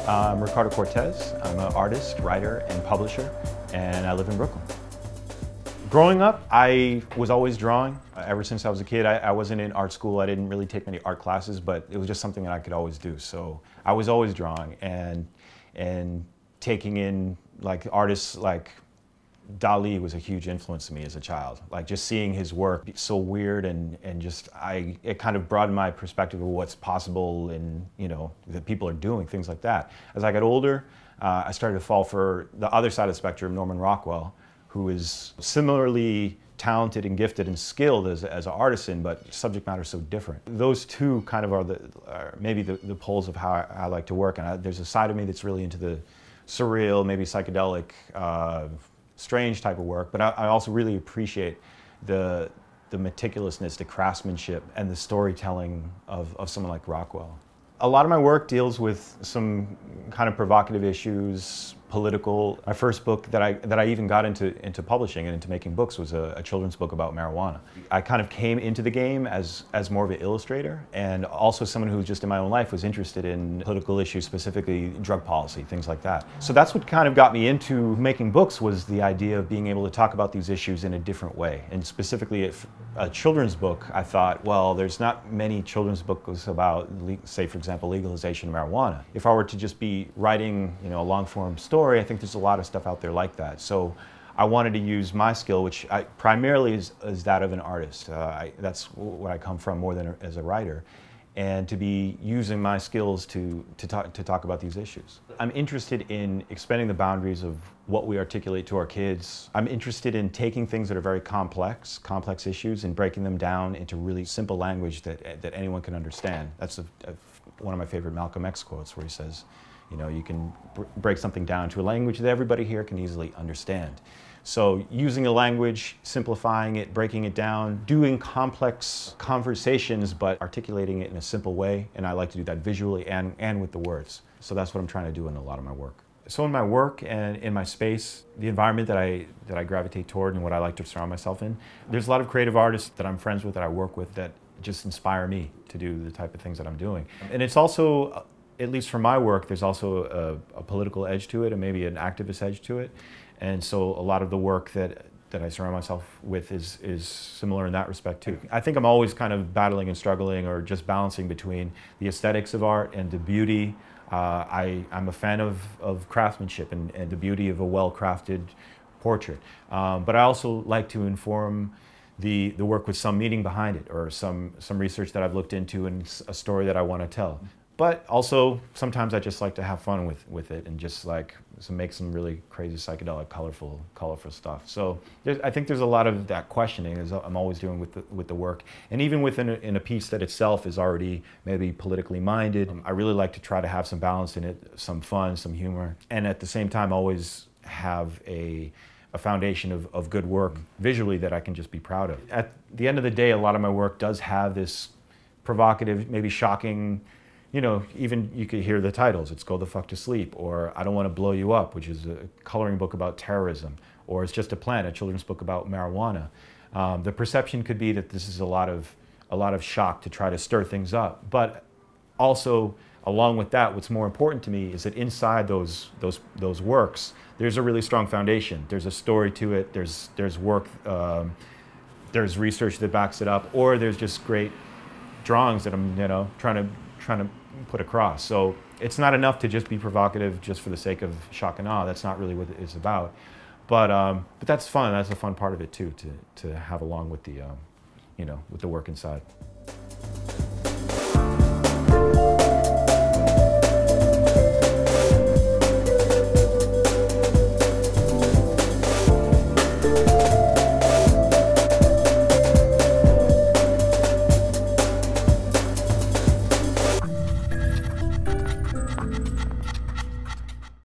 I'm Ricardo Cortes. I'm an artist, writer, and publisher, and I live in Brooklyn. Growing up, I was always drawing. Ever since I was a kid, I wasn't in art school. I didn't really take many art classes, but it was just something that I could always do. So I was always drawing and taking in like artists like Dali was a huge influence to me as a child. Like just seeing his work, so weird and just it kind of broadened my perspective of what's possible and that people are doing, things like that. As I got older, I started to fall for the other side of the spectrum, Norman Rockwell, who is similarly talented and gifted and skilled as an artisan, but subject matter is so different. Those two kind of are maybe the poles of how I like to work. And there's a side of me that's really into the surreal, maybe psychedelic, strange type of work, but I also really appreciate the meticulousness, the craftsmanship, and the storytelling of someone like Rockwell. A lot of my work deals with some kind of provocative issues, political. My first book that I even got into publishing and into making books was a children's book about marijuana. I kind of came into the game as more of an illustrator and also someone who just in my own life was interested in political issues, specifically drug policy, things like that. So that's what kind of got me into making books, was the idea of being able to talk about these issues in a different way. And specifically if a children's book, I thought, well, there's not many children's books about, say for example, legalization of marijuana. If I were to just be writing a long form story, I think there's a lot of stuff out there like that. So I wanted to use my skill, which primarily is that of an artist. That's where I come from more than as a writer, and to be using my skills to talk about these issues. I'm interested in expanding the boundaries of what we articulate to our kids. I'm interested in taking things that are very complex issues, and breaking them down into really simple language that anyone can understand. That's one of my favorite Malcolm X quotes, where he says, you can break something down to a language that everybody here can easily understand. So using a language, simplifying it, breaking it down, doing complex conversations, but articulating it in a simple way. And I like to do that visually and with the words. So that's what I'm trying to do in a lot of my work. So in my work and in my space, the environment that I gravitate toward and what I like to surround myself in, there's a lot of creative artists that I'm friends with, that I work with, that just inspire me to do the type of things that I'm doing. And it's also, at least for my work, there's also a political edge to it, and maybe an activist edge to it. And so a lot of the work that I surround myself with is similar in that respect too. I think I'm always kind of battling and struggling, or just balancing between the aesthetics of art and the beauty. I'm a fan of craftsmanship and the beauty of a well-crafted portrait. But I also like to inform the work with some meaning behind it, or some research that I've looked into and a story that I want to tell. But also, sometimes I just like to have fun with it, and just like make some really crazy, psychedelic, colorful stuff. So I think there's a lot of that questioning as I'm always doing with the work. And even in a piece that itself is already maybe politically minded, I really like to try to have some balance in it, some fun, some humor, and at the same time always have a foundation of good work visually that I can just be proud of. At the end of the day, a lot of my work does have this provocative, maybe shocking, even you could hear the titles. It's Go the Fuck to Sleep, or I Don't Want to Blow You Up, which is a coloring book about terrorism, or It's Just a Plant, a children's book about marijuana. The perception could be that this is a lot of shock to try to stir things up, but also along with that, what's more important to me is that inside those works, there's a really strong foundation. There's a story to it. There's work. There's research that backs it up, or there's just great drawings that I'm trying to put across. So it's not enough to just be provocative just for the sake of shock and awe. That's not really what it's about. But that's fun. That's a fun part of it too, to have along with the with the work inside.